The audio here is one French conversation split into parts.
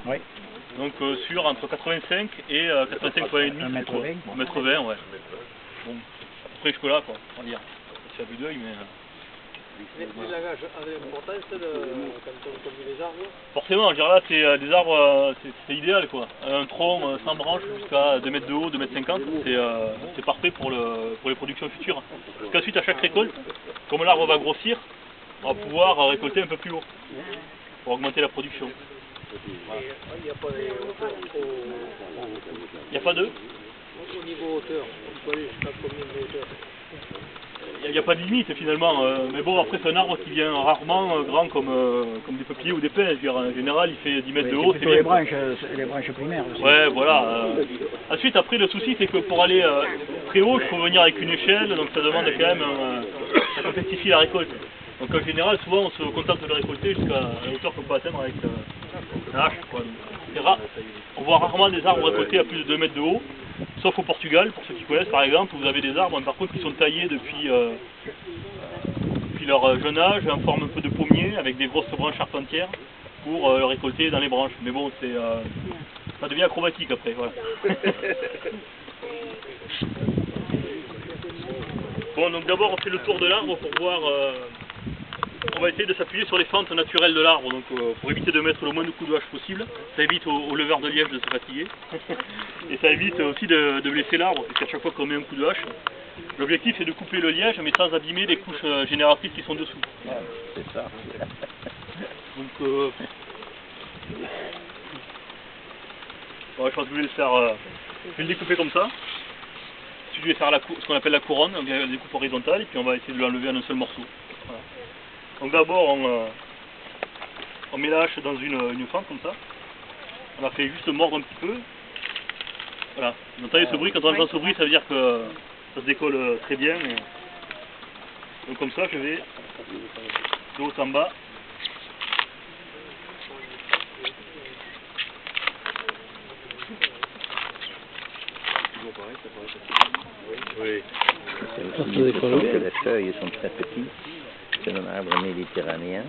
Oui. Donc sur entre 85 et 85,5 1,20 m. 1,20 m, ouais. Bon, après jusque là quoi, on va dire. C'est à vue d'œil, mais... L'élagage a de l'importance quand on conduit les arbres. Forcément, je veux dire là, c'est des arbres, c'est idéal quoi. Un tronc sans branches jusqu'à 2 mètres de haut, 2,50 m, c'est parfait pour les productions futures. Parce qu'ensuite, à chaque récolte, comme l'arbre va grossir, on va pouvoir récolter un peu plus haut pour augmenter la production. Voilà. Il n'y a pas de hauteur. Il n'y a pas de Au niveau hauteur, on peut aller jusqu'à combien de hauteur? Il n'y a pas de limite finalement, mais bon après c'est un arbre qui vient rarement grand comme des peupliers ou des pins. Je veux dire, en général il fait 10 mètres de haut. C'est les branches primaires aussi. Ouais voilà. Ensuite après le souci c'est que pour aller très haut il faut venir avec une échelle, donc ça demande quand même, ça complexifie la récolte. Donc en général souvent on se contente de récolter jusqu'à la hauteur qu'on peut atteindre avec la hache. Quoi. On voit rarement des arbres récoltés à plus de 2 mètres de haut. Sauf au Portugal, pour ceux qui connaissent par exemple, où vous avez des arbres par contre qui sont taillés depuis leur jeune âge, en forme un peu de pommier, avec des grosses branches charpentières, pour le récolter dans les branches. Mais bon, ça devient acrobatique après, voilà. Bon, donc d'abord on fait le tour de l'arbre pour voir... on va essayer de s'appuyer sur les fentes naturelles de l'arbre, donc pour éviter de mettre le moins de coups de hache possible. Ça évite au leveur de liège de se fatiguer. Et ça évite aussi de blesser l'arbre, puisqu'à chaque fois qu'on met un coup de hache, l'objectif c'est de couper le liège mais sans abîmer les couches génératrices qui sont dessous. Ouais, c'est ça. Donc bon, je pense que je vais le faire. Je vais le découper comme ça. Ensuite je vais faire ce qu'on appelle la couronne, donc la découpe horizontale, et puis on va essayer de l'enlever en un seul morceau. Voilà. Donc d'abord on met la hache dans une fente comme ça. On la fait juste mordre un petit peu. Voilà. Vous entendez ce bruit, quand on entend ce bruit ça veut dire que ça se décolle très bien. Donc comme ça je vais de haut en bas. Oui. C'est aussi une question que les feuilles sont très petites. C'est un arbre méditerranéen.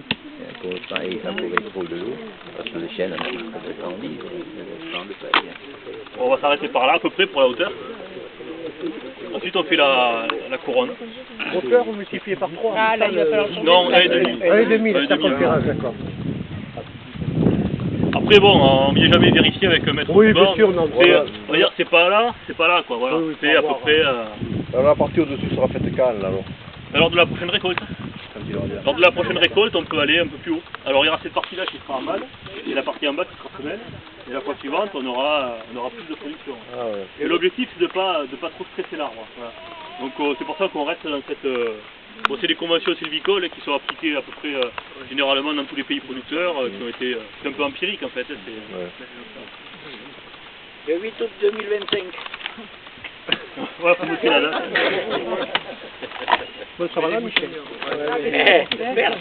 Pour ça, il va trouver trop de l'eau. Parce que les chênes un petit peu tendus. On va s'arrêter par là à peu près pour la hauteur. Ensuite on fait la couronne. Hauteur, vous multipliez par 3. Ah là, il va falloir changer. Non, 1,5. 1,5, c'est la conférence, d'accord. Après bon, on ne vient jamais vérifier avec un mètre Oui, de bien bord. sûr, non. On va dire c'est pas là quoi, voilà. Oui, C'est à peu près... Alors la partie au-dessus sera faite quand alors? Lors de la prochaine récolte. Lors de la prochaine récolte, on peut aller un peu plus haut. Alors il y aura cette partie-là qui sera en mâle, et la partie en bas qui sera femelle. Et la fois suivante, on aura plus de production. Ah ouais. Et l'objectif, c'est de pas trop stresser l'arbre. Voilà. Donc c'est pour ça qu'on reste dans cette... bon, c'est des conventions sylvicoles qui sont appliquées à peu près généralement dans tous les pays producteurs, qui ont été... c'est un peu empirique en fait. Le 8 août 2025. Ouais, faut noter la date. Bon, ça va là, Michel? Merde.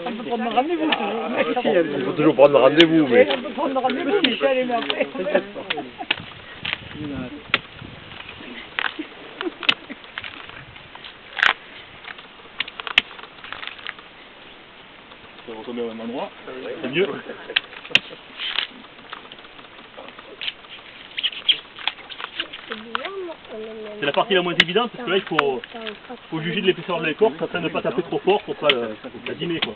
On peut prendre rendez-vous. Il faut toujours prendre rendez-vous, mais... On peut prendre rendez-vous, Michel, et après. Ça va retomber au même endroit, c'est mieux. C'est la partie la moins évidente parce que là il faut juger de l'épaisseur de l'écorce afin de ne pas taper trop fort pour pas l'abîmer quoi.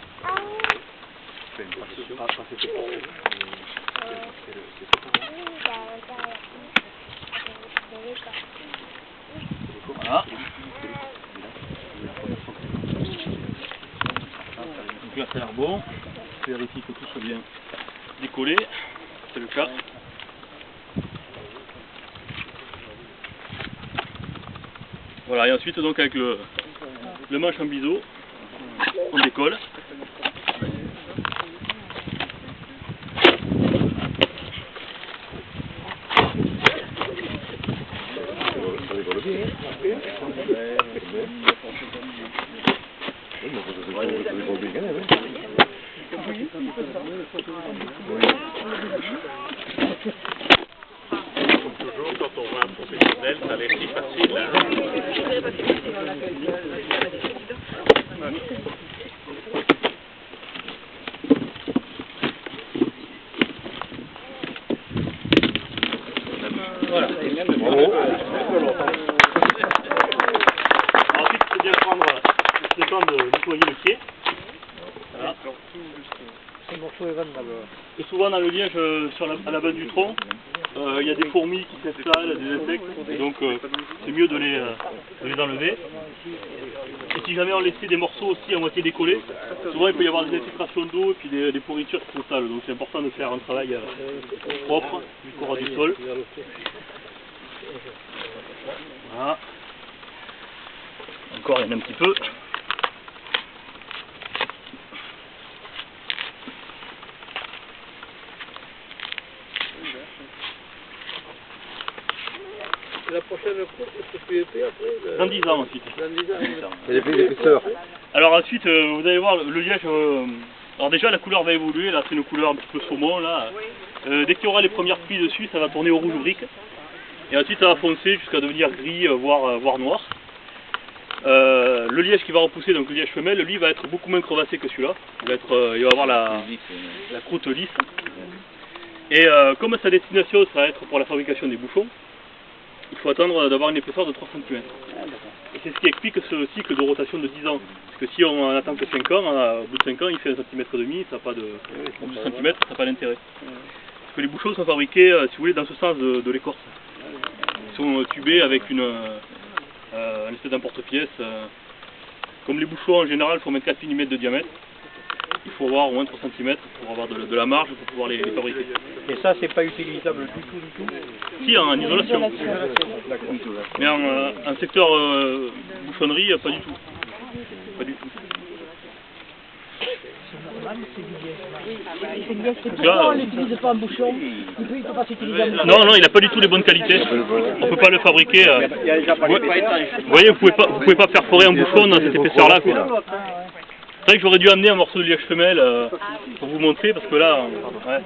Voilà. Donc là ça a l'air bon. Je vérifie que tout soit bien décollé. C'est le cas. Voilà, et ensuite donc avec le manche en biseau, on décolle. Toujours quand on voit un professionnel, ça l'air si facile. Hein. Ensuite, il faut bien prendre le temps de nettoyer le pied. Voilà. Ce morceau est vendable. Et souvent dans le liège, à la base du tronc, il y a des fourmis qui s'installent, des insectes, et donc c'est mieux de les enlever. Et si jamais on laissait des morceaux aussi à moitié décollés, souvent il peut y avoir des infiltrations d'eau et puis des pourritures qui s'installent. Donc c'est important de faire un travail propre du corps du sol. Voilà. Encore, il y en a un petit peu. La prochaine coupe, c'est plus épais après Dans 10 ans ensuite. Dans 10 ans. Et l'épaisseur. Alors ensuite, vous allez voir le liège. Alors déjà la couleur va évoluer. Là c'est une couleur un petit peu saumon là. Dès qu'il y aura les premières pluies dessus, ça va tourner au rouge brique. Et ensuite ça va foncer jusqu'à devenir gris, voire noir. Le liège qui va repousser, donc le liège femelle, lui va être beaucoup moins crevassé que celui-là. Il va avoir la croûte lisse. Et comme sa destination ça va être pour la fabrication des bouchons, il faut attendre d'avoir une épaisseur de 3 cm. Et c'est ce qui explique ce cycle de rotation de 10 ans. Parce que si on attend que 5 ans, au bout de 5 ans, il fait 1,5 cm, ça n'a pas de... Au bout de centimètre, ça n'a pas d'intérêt. Parce que les bouchons sont fabriqués, si vous voulez, dans ce sens de l'écorce. Ils sont tubés avec une espèce d'emporte-pièce. Comme les bouchons en général font 24 mm de diamètre, il faut avoir au moins 3 cm pour avoir de la marge pour pouvoir les fabriquer. Et ça, c'est pas utilisable du tout. Si, en isolation. Mais en secteur bouchonnerie, pas du tout. Pas du tout. On l'utilise pas en bouchon, il peut pas s'utiliser en bouchon. Non, il n'a pas du tout les bonnes qualités. On ne peut pas le fabriquer. Vous voyez, vous pouvez pas perforer un bouchon dans cette épaisseur-là. C'est vrai que j'aurais dû amener un morceau de liège femelle pour vous montrer, parce que là... Ouais.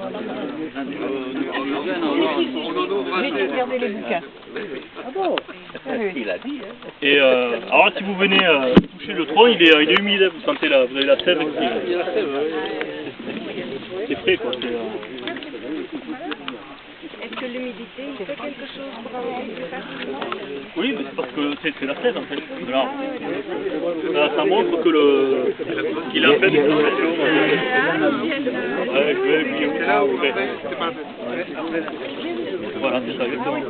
J'ai dû garder les bouquins. Ah bon? Il a dit, hein. Et alors là, si vous venez toucher le tronc, il est humide, vous sentez là, vous avez la sève qui... C'est frais quoi. Est-ce que l'humidité fait quelque chose pour avoir plus facilement? Oui, mais c'est parce que c'est la sève en fait. Alors, ça montre que qu'il a fait des pressions. Voilà, c'est ça exactement.